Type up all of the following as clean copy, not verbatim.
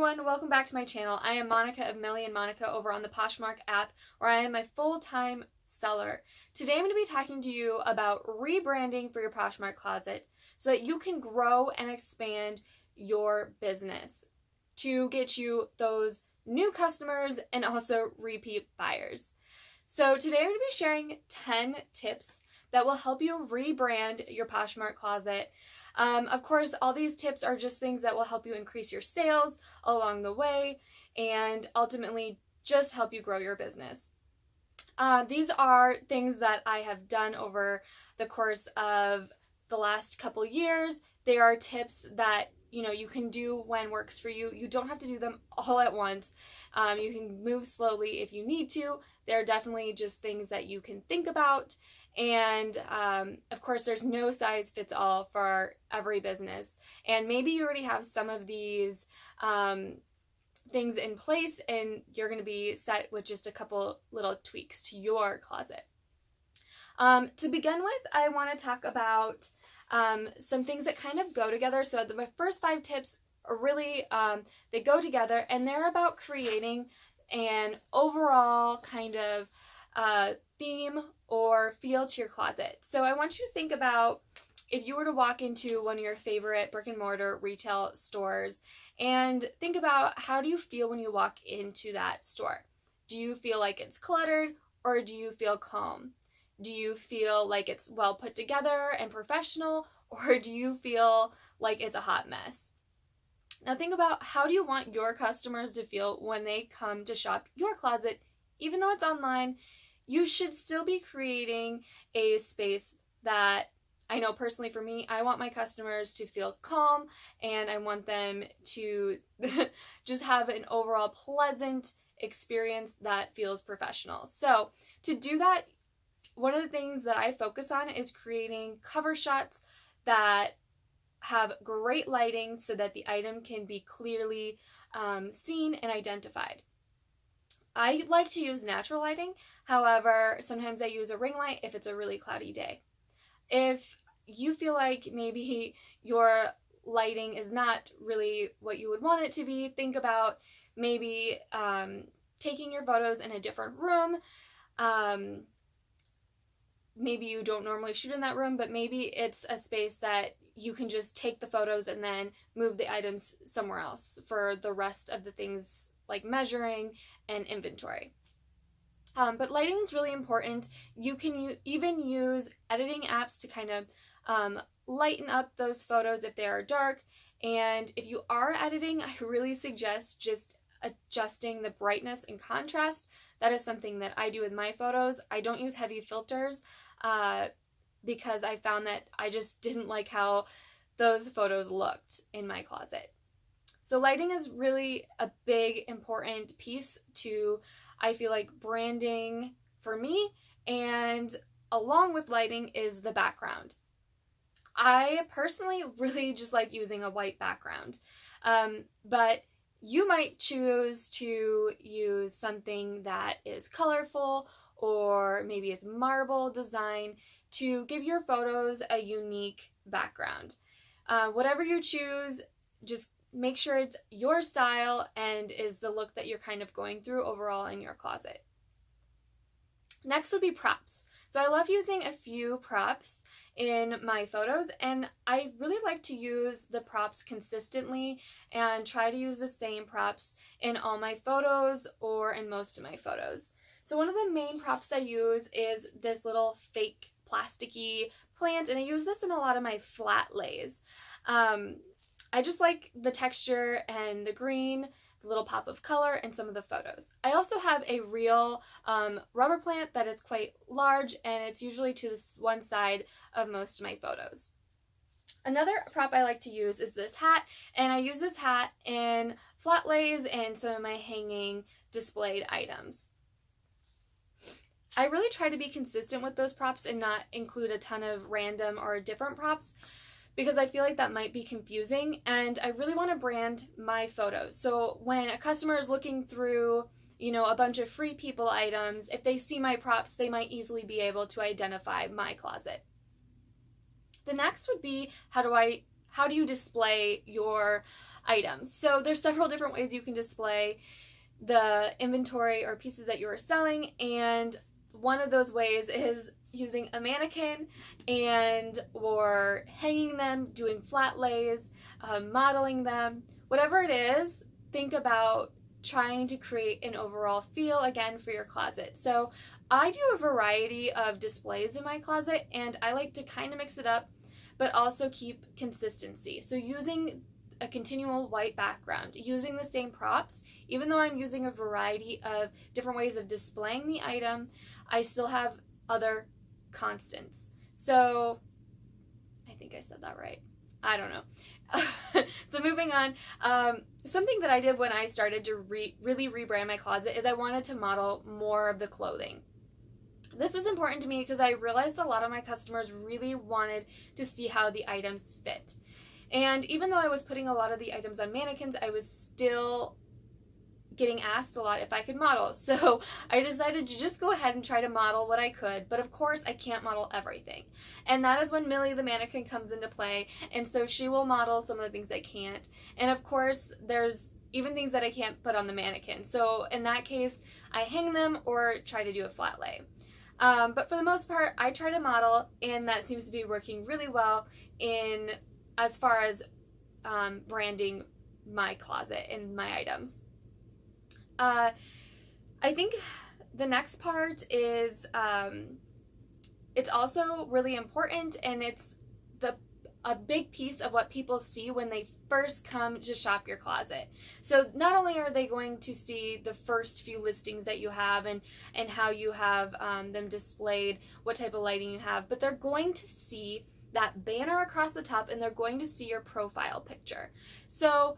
everyone, welcome back to my channel. I am Monica of Millie and Monica over on the Poshmark app, where I am a full-time seller. Today I'm going to be talking to you about rebranding for your Poshmark closet so that you can grow and expand your business to get you those new customers and also repeat buyers. So today I'm going to be sharing 10 tips that will help you rebrand your Poshmark closet. Of course, all these tips are just things that will help you increase your sales along the way and ultimately just help you grow your business. These are things that I have done over the course of the last couple years. They are tips that you can do when works for you. You don't have to do them all at once. You can move slowly if you need to. They're definitely just things that you can think about. And of course, there's no size fits all for every business. And maybe you already have some of these things in place and you're going to be set with just a couple little tweaks to your closet. To begin with, I want to talk about some things that kind of go together. So my first 5 tips are really, they go together and they're about creating an overall kind of theme or feel to your closet. So I want you to think about if you were to walk into one of your favorite brick and mortar retail stores and think about how do you feel when you walk into that store? Do you feel like it's cluttered or do you feel calm? Do you feel like it's well put together and professional, or do you feel like it's a hot mess? Now think about how do you want your customers to feel when they come to shop your closet. Even though it's online, you should still be creating a space that, I know personally for me, I want my customers to feel calm and I want them to just have an overall pleasant experience that feels professional. So to do that, one of the things that I focus on is creating cover shots that have great lighting so that the item can be clearly seen and identified. I like to use natural lighting, however, sometimes I use a ring light if it's a really cloudy day. If you feel like maybe your lighting is not really what you would want it to be, think about maybe taking your photos in a different room. Maybe you don't normally shoot in that room, but maybe it's a space that you can just take the photos and then move the items somewhere else for the rest of the things like measuring and inventory. But lighting is really important. You can even use editing apps to kind of lighten up those photos if they are dark. And if you are editing, I really suggest just adjusting the brightness and contrast. That is something that I do with my photos. I don't use heavy filters because I found that I just didn't like how those photos looked in my closet. So lighting is really a big, important piece to, I feel like, branding for me, and along with lighting is the background. I personally really just like using a white background, but you might choose to use something that is colorful or maybe it's marble design to give your photos a unique background. Whatever you choose, just make sure it's your style and is the look that you're kind of going through overall in your closet. Next would be props. So I love using a few props in my photos, and I really like to use the props consistently and try to use the same props in all my photos or in most of my photos. So one of the main props I use is this little fake plasticky plant, and I use this in a lot of my flat lays. I just like the texture and the green, the little pop of color in some of the photos. I also have a real rubber plant that is quite large, and it's usually to one side of most of my photos. Another prop I like to use is this hat, and I use this hat in flat lays and some of my hanging displayed items. I really try to be consistent with those props and not include a ton of random or different props, because I feel like that might be confusing, and I really want to brand my photos. So when a customer is looking through, a bunch of Free People items, if they see my props, they might easily be able to identify my closet. The next would be how do you display your items. So there's several different ways you can display the inventory or pieces that you are selling, and one of those ways is using a mannequin and or hanging them, doing flat lays, modeling them. Whatever it is, think about trying to create an overall feel again for your closet. So I do a variety of displays in my closet, and I like to kind of mix it up but also keep consistency. So using a continual white background, using the same props, even though I'm using a variety of different ways of displaying the item, I still have other constants. So I think I said that right. I don't know. So moving on, something that I did when I started to really rebrand my closet is I wanted to model more of the clothing. This was important to me because I realized a lot of my customers really wanted to see how the items fit. And even though I was putting a lot of the items on mannequins, I was still getting asked a lot if I could model. So I decided to just go ahead and try to model what I could, but of course I can't model everything. And that is when Millie the mannequin comes into play, and so she will model some of the things I can't. And of course there's even things that I can't put on the mannequin. So in that case, I hang them or try to do a flat lay. But for the most part, I try to model, and that seems to be working really well in as far as branding my closet and my items. I think the next part is it's also really important, and it's a big piece of what people see when they first come to shop your closet. So not only are they going to see the first few listings that you have and how you have them displayed, what type of lighting you have, but they're going to see that banner across the top, and they're going to see your profile picture. So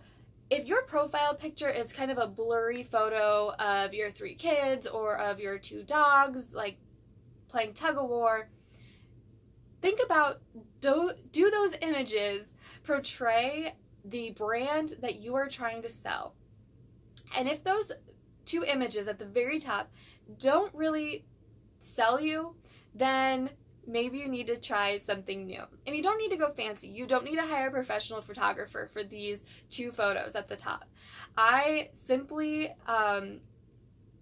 if your profile picture is kind of a blurry photo of your 3 kids or of your 2 dogs, like playing tug of war, think about, do those images portray the brand that you are trying to sell? And if those 2 images at the very top don't really sell you, then maybe you need to try something new. And you don't need to go fancy. You don't need to hire a professional photographer for these 2 photos at the top. I simply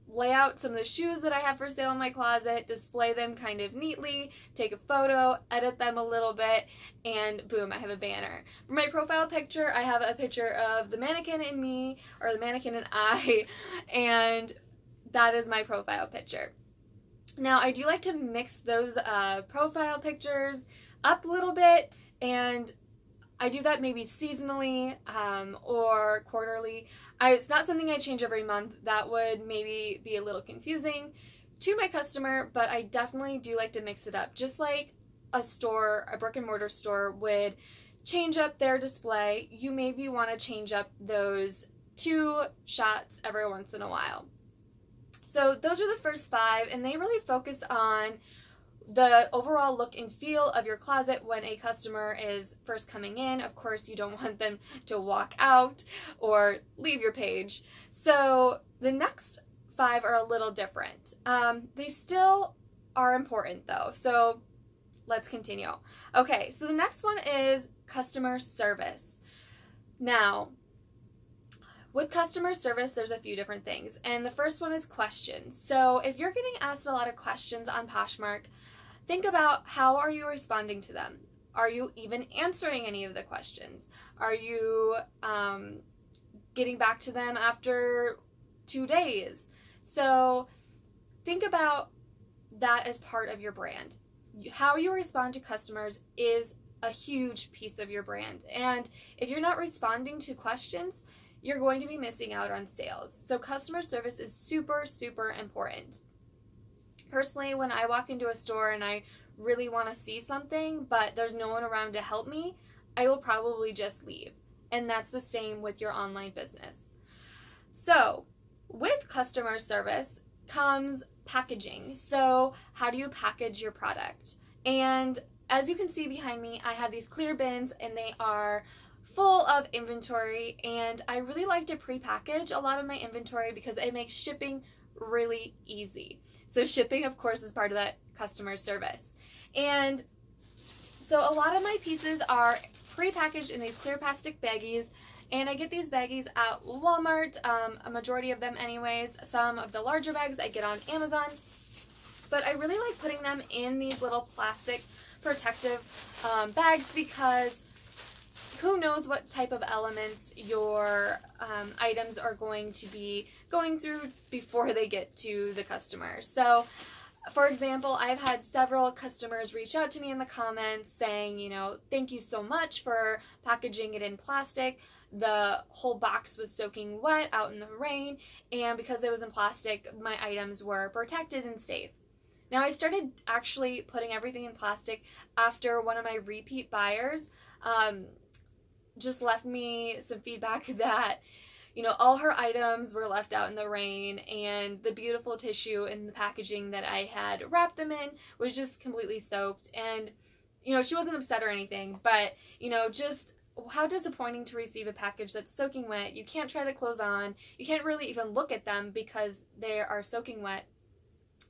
lay out some of the shoes that I have for sale in my closet, display them kind of neatly, take a photo, edit them a little bit, and boom, I have a banner. For my profile picture, I have a picture of the mannequin and me, or the mannequin and I, and that is my profile picture. Now, I do like to mix those profile pictures up a little bit, and I do that maybe seasonally or quarterly. It's not something I change every month. That would maybe be a little confusing to my customer, but I definitely do like to mix it up. Just like a store, a brick and mortar store would change up their display, you maybe want to change up those 2 shots every once in a while. So those are the first 5, and they really focus on the overall look and feel of your closet when a customer is first coming in. Of course, you don't want them to walk out or leave your page. So the next 5 are a little different. They still are important though. So let's continue. Okay, so the next one is customer service. Now, with customer service, there's a few different things. And the first one is questions. So if you're getting asked a lot of questions on Poshmark, think about, how are you responding to them? Are you even answering any of the questions? Are you getting back to them after 2 days? So think about that as part of your brand. How you respond to customers is a huge piece of your brand. And if you're not responding to questions, you're going to be missing out on sales. So customer service is super, super important. Personally, when I walk into a store and I really want to see something, but there's no one around to help me, I will probably just leave. And that's the same with your online business. So with customer service comes packaging. So how do you package your product? And as you can see behind me, I have these clear bins, and they are full of inventory, and I really like to pre-package a lot of my inventory because it makes shipping really easy. So shipping, of course, is part of that customer service. And so a lot of my pieces are pre-packaged in these clear plastic baggies, And I get these baggies at Walmart, a majority of them anyways. Some of the larger bags I get on Amazon. But I really like putting them in these little plastic protective bags because who knows what type of elements your items are going to be going through before they get to the customer. So, for example, I've had several customers reach out to me in the comments saying, you know, thank you so much for packaging it in plastic. The whole box was soaking wet out in the rain, and because it was in plastic, my items were protected and safe. Now, I started actually putting everything in plastic after one of my repeat buyers just left me some feedback that, you know, all her items were left out in the rain and the beautiful tissue and the packaging that I had wrapped them in was just completely soaked. And, you know, she wasn't upset or anything, but, you know, just how disappointing to receive a package that's soaking wet. You can't try the clothes on. You can't really even look at them because they are soaking wet.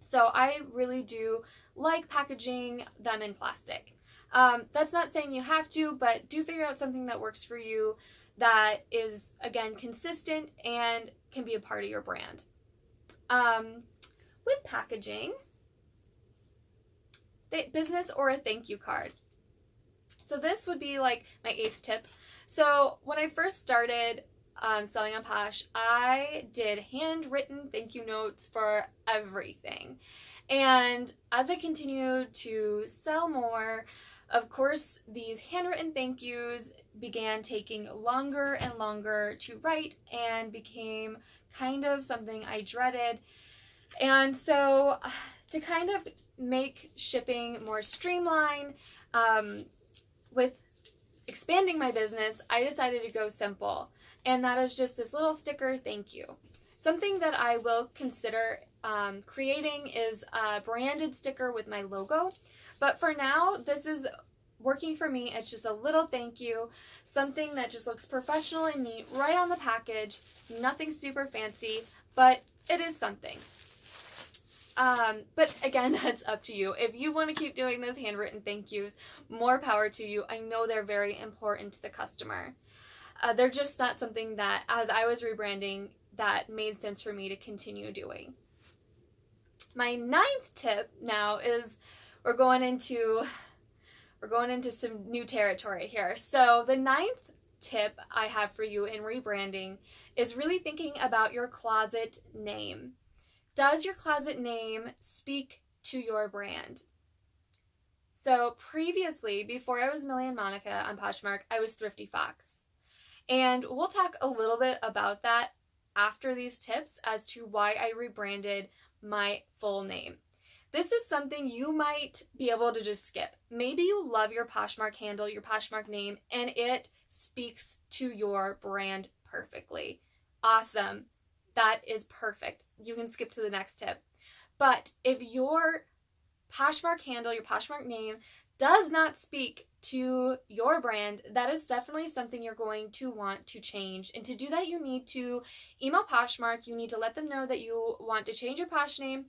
So I really do like packaging them in plastic. That's not saying you have to, but do figure out something that works for you that is, again, consistent and can be a part of your brand. With packaging, business or a thank you card. So this would be like my 8th tip. So when I first started selling on Posh, I did handwritten thank you notes for everything. And as I continued to sell more, of course, these handwritten thank yous began taking longer and longer to write and became kind of something I dreaded. And so to kind of make shipping more streamlined, with expanding my business, I decided to go simple. And that is just this little sticker thank you. Something that I will consider creating is a branded sticker with my logo. But for now, this is working for me. It's just a little thank you, something that just looks professional and neat right on the package. Nothing super fancy, but it is something. But again, that's up to you. If you want to keep doing those handwritten thank yous, more power to you. I know they're very important to the customer. They're just not something that, as I was rebranding, that made sense for me to continue doing. My 9th tip now is we're going into some new territory here. So the 9th tip I have for you in rebranding is really thinking about your closet name. Does your closet name speak to your brand? So previously, before I was Millie and Monica on Poshmark, I was Thrifty Fox. And we'll talk a little bit about that after these tips as to why I rebranded my full name. This is something you might be able to just skip. Maybe you love your Poshmark handle, your Poshmark name, and it speaks to your brand perfectly. Awesome. That is perfect. You can skip to the next tip. But if your Poshmark handle, your Poshmark name, does not speak to your brand, that is definitely something you're going to want to change. And to do that, you need to email Poshmark. You need to let them know that you want to change your Posh name,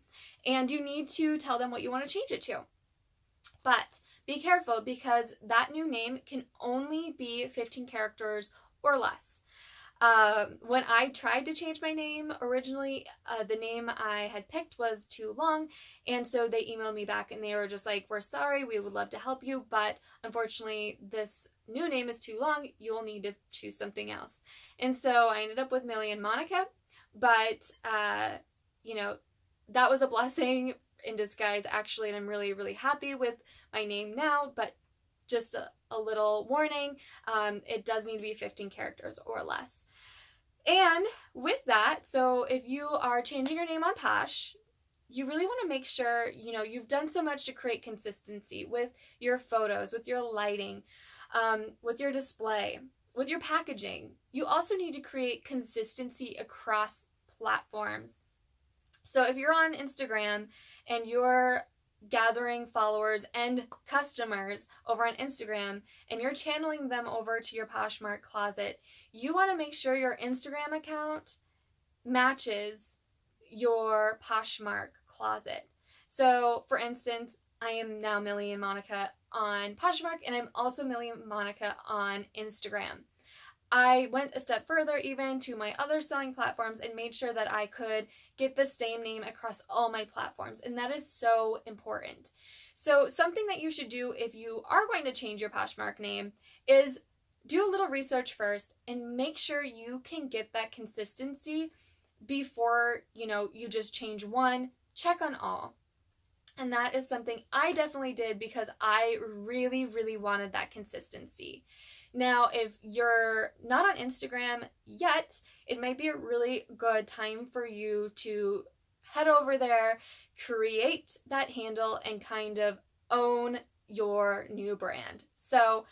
and you need to tell them what you want to change it to. But be careful, because that new name can only be 15 characters or less. When I tried to change my name originally, the name I had picked was too long, and so they emailed me back and they were just like, we're sorry, we would love to help you, but unfortunately this new name is too long, you'll need to choose something else. And so I ended up with Millie and Monica, but you know, that was a blessing in disguise actually, and I'm really, really happy with my name now. But just a little warning, it does need to be 15 characters or less. And with that, so if you are changing your name on Posh, you really want to make sure, you know, you've done so much to create consistency with your photos, with your lighting, with your display, with your packaging. You also need to create consistency across platforms. So if you're on Instagram and you're gathering followers and customers over on Instagram and you're channeling them over to your Poshmark closet, you want to make sure your Instagram account matches your Poshmark closet. So for instance, I am now Millie and Monica on Poshmark, and I'm also Millie and Monica on Instagram. I went a step further even to my other selling platforms and made sure that I could get the same name across all my platforms. And that is so important. So something that you should do if you are going to change your Poshmark name is do a little research first and make sure you can get that consistency before, you just change one. Check on all. And that is something I definitely did because I really, really wanted that consistency. Now, if you're not on Instagram yet, it might be a really good time for you to head over there, create that handle, and kind of own your new brand. So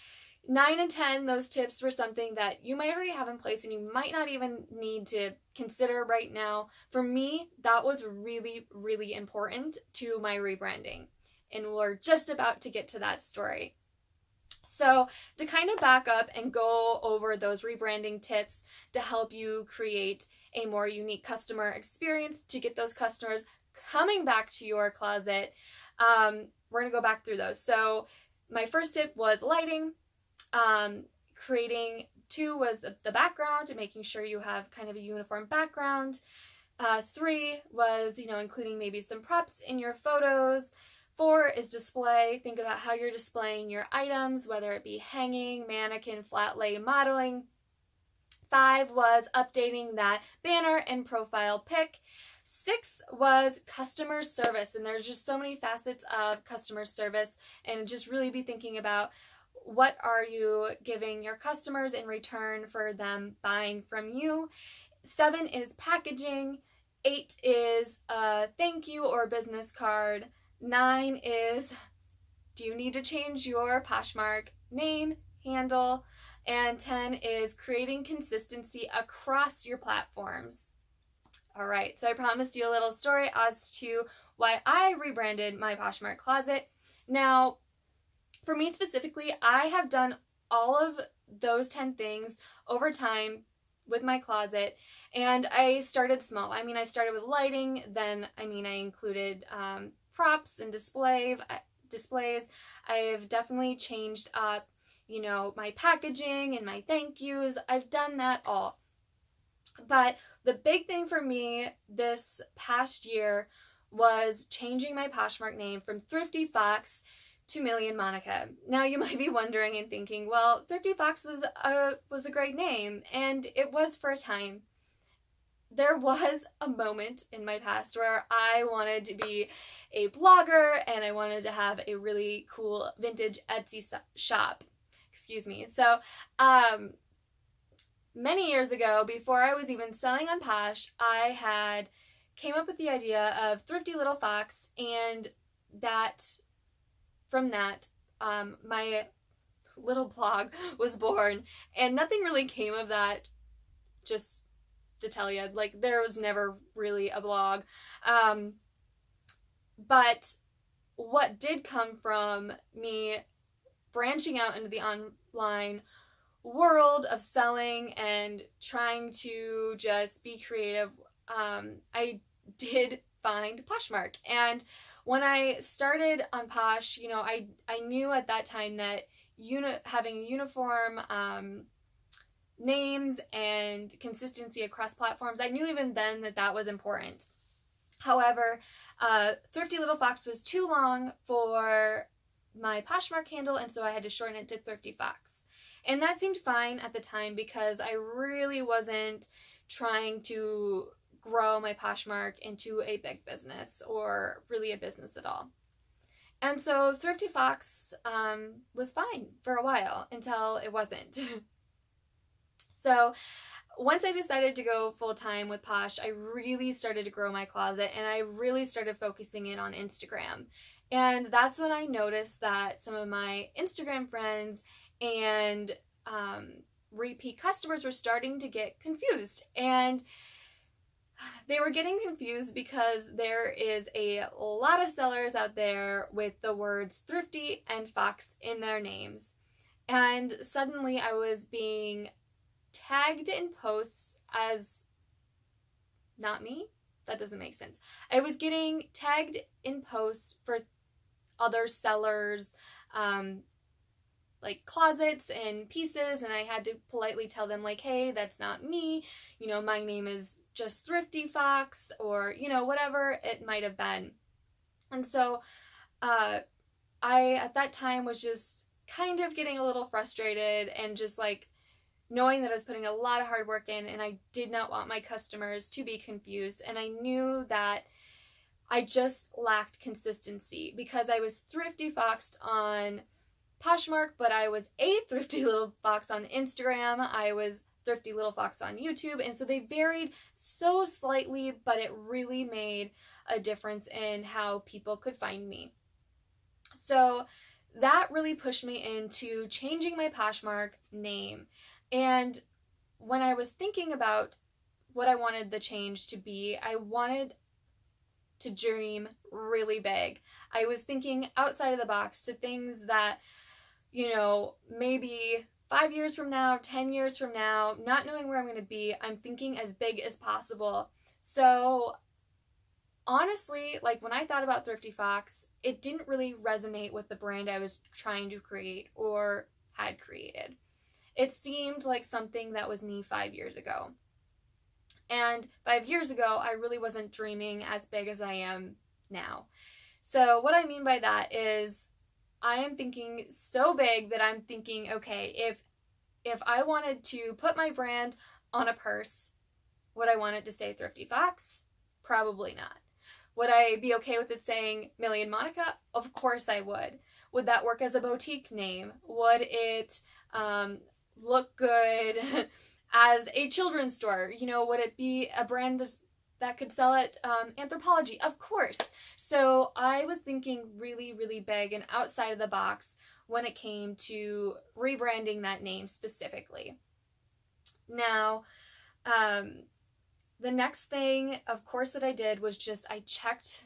9 and 10, those tips were something that you might already have in place and you might not even need to consider right now. For me, that was really, really important to my rebranding. And we're just about to get to that story. So to kind of back up and go over those rebranding tips to help you create a more unique customer experience, to get those customers coming back to your closet, we're going to go back through those. So my first tip was lighting. Creating 2 was the background, making sure you have kind of a uniform background. 3 was, including maybe some props in your photos. 4 is display. Think about how you're displaying your items, whether it be hanging, mannequin, flat lay, modeling. 5 was updating that banner and profile pic. 6 was customer service, and there's just so many facets of customer service, and just really be thinking about what are you giving your customers in return for them buying from you. 7 is packaging. 8 is a thank you or business card. 9 is, do you need to change your Poshmark name, handle? And 10 is creating consistency across your platforms. All right, so I promised you a little story as to why I rebranded my Poshmark closet. Now, for me specifically, I have done all of those 10 things over time with my closet, and I started small. I started with lighting, then, I included props and displays. I've definitely changed up, my packaging and my thank yous. I've done that all. But the big thing for me this past year was changing my Poshmark name from Thrifty Fox to Million Monica. Now you might be wondering and thinking, well, Thrifty Fox was a great name, and it was for a time. There was a moment in my past where I wanted to be a blogger and I wanted to have a really cool vintage Etsy shop. Excuse me. So, many years ago, before I was even selling on Posh, I had came up with the idea of Thrifty Little Fox, and from that, my little blog was born, and nothing really came of that, just to tell you, there was never really a blog. But what did come from me branching out into the online world of selling and trying to just be creative, I did find Poshmark. And when I started on Posh, I knew at that time that having uniform names and consistency across platforms, I knew even then that was important. However, Thrifty Little Fox was too long for my Poshmark handle, and so I had to shorten it to Thrifty Fox. And that seemed fine at the time because I really wasn't trying to grow my Poshmark into a big business or really a business at all. And so Thrifty Fox was fine for a while until it wasn't. So once I decided to go full-time with Posh, I really started to grow my closet, and I really started focusing in on Instagram. And that's when I noticed that some of my Instagram friends and repeat customers were starting to get confused. And they were getting confused because there is a lot of sellers out there with the words thrifty and fox in their names. And suddenly I was being tagged in posts as not me. That doesn't make sense. I was getting tagged in posts for other sellers, like closets and pieces, and I had to politely tell them like, hey, that's not me, you know, my name is just Thrifty Fox, or, you know, whatever it might have been. And so I at that time was just kind of getting a little frustrated and just like knowing that I was putting a lot of hard work in, and I did not want my customers to be confused. And I knew that I just lacked consistency because I was Thrifty Fox on Poshmark, but I was a Thrifty Little Fox on Instagram. I was Thrifty Little Fox on YouTube. And so they varied so slightly, but it really made a difference in how people could find me. So that really pushed me into changing my Poshmark name. And when I was thinking about what I wanted the change to be, I wanted to dream really big. I was thinking outside of the box to things that, you know, maybe 5 years from now, 10 years from now, not knowing where I'm going to be, I'm thinking as big as possible. So honestly, like when I thought about Thrifty Fox, it didn't really resonate with the brand I was trying to create or had created. It seemed like something that was me 5 years ago. And 5 years ago, I really wasn't dreaming as big as I am now. So what I mean by that is I am thinking so big that I'm thinking, okay, if I wanted to put my brand on a purse, would I want it to say Thrifty Fox? Probably not. Would I be okay with it saying Millie and Monica? Of course I would. Would that work as a boutique name? Would it look good as a children's store? You know, would it be a brand that could sell at Anthropologie? Of course. So I was thinking really, really big and outside of the box when it came to rebranding that name specifically. Now, the next thing, of course, that I did was just I checked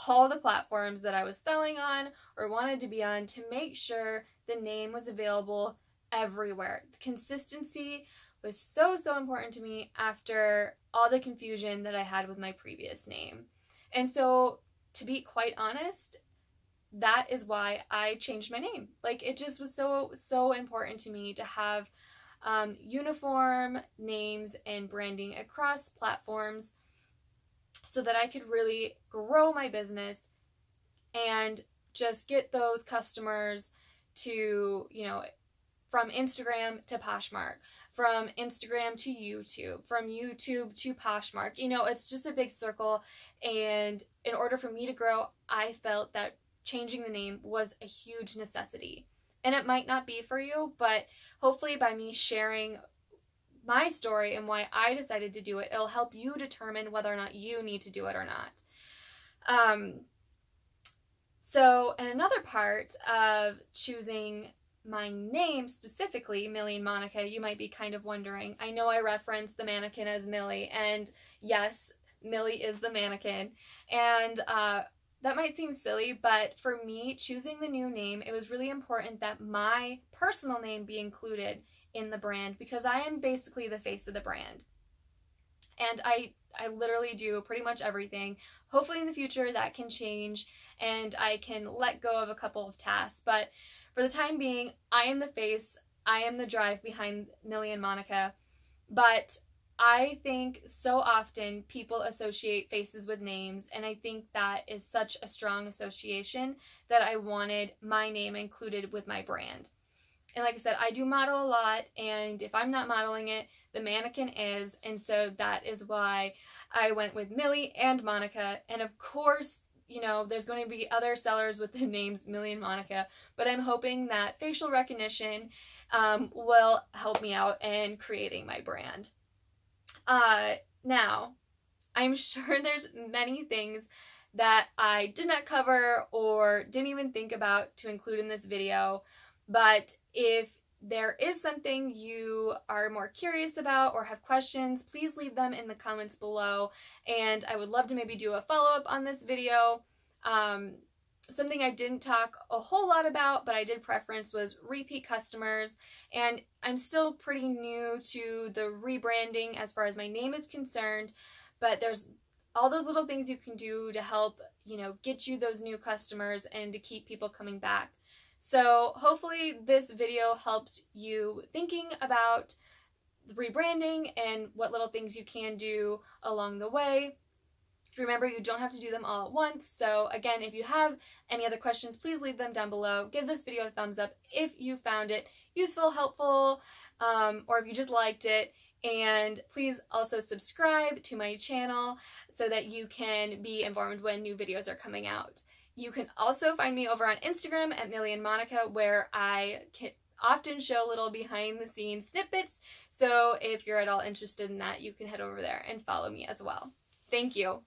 all the platforms that I was selling on or wanted to be on to make sure the name was available everywhere. The consistency was so, so important to me after all the confusion that I had with my previous name. And so, to be quite honest, that is why I changed my name. Like, it just was so, so important to me to have uniform names and branding across platforms so that I could really grow my business and just get those customers to, you know, from Instagram to Poshmark, from Instagram to YouTube, from YouTube to Poshmark. You know, it's just a big circle. And in order for me to grow, I felt that changing the name was a huge necessity. And it might not be for you, but hopefully by me sharing my story and why I decided to do it, it'll help you determine whether or not you need to do it or not. So, and another part of choosing my name specifically, Millie and Monica, you might be kind of wondering. I know I referenced the mannequin as Millie, and yes, Millie is the mannequin. And that might seem silly, but for me, choosing the new name, it was really important that my personal name be included in the brand because I am basically the face of the brand. And I literally do pretty much everything. Hopefully in the future that can change and I can let go of a couple of tasks. But for the time being, I am the face, I am the drive behind Millie and Monica. But I think so often people associate faces with names, and I think that is such a strong association that I wanted my name included with my brand. And like I said, I do model a lot, and if I'm not modeling it, the mannequin is, and so that is why I went with Millie and Monica. And of course, you know, there's going to be other sellers with the names Millie and Monica, but I'm hoping that facial recognition will help me out in creating my brand. Now, I'm sure there's many things that I did not cover or didn't even think about to include in this video, but if there is something you are more curious about or have questions, please leave them in the comments below, and I would love to maybe do a follow-up on this video. Something I didn't talk a whole lot about, but I did preference was repeat customers, and I'm still pretty new to the rebranding as far as my name is concerned, but there's all those little things you can do to help, you know, get you those new customers and to keep people coming back. So hopefully this video helped you thinking about rebranding and what little things you can do along the way. Remember, you don't have to do them all at once. So again, if you have any other questions, please leave them down below. Give this video a thumbs up if you found it useful, helpful, or if you just liked it. And please also subscribe to my channel so that you can be informed when new videos are coming out. You can also find me over on Instagram at @millionmonica, where I can often show little behind the scenes snippets. So if you're at all interested in that, you can head over there and follow me as well. Thank you.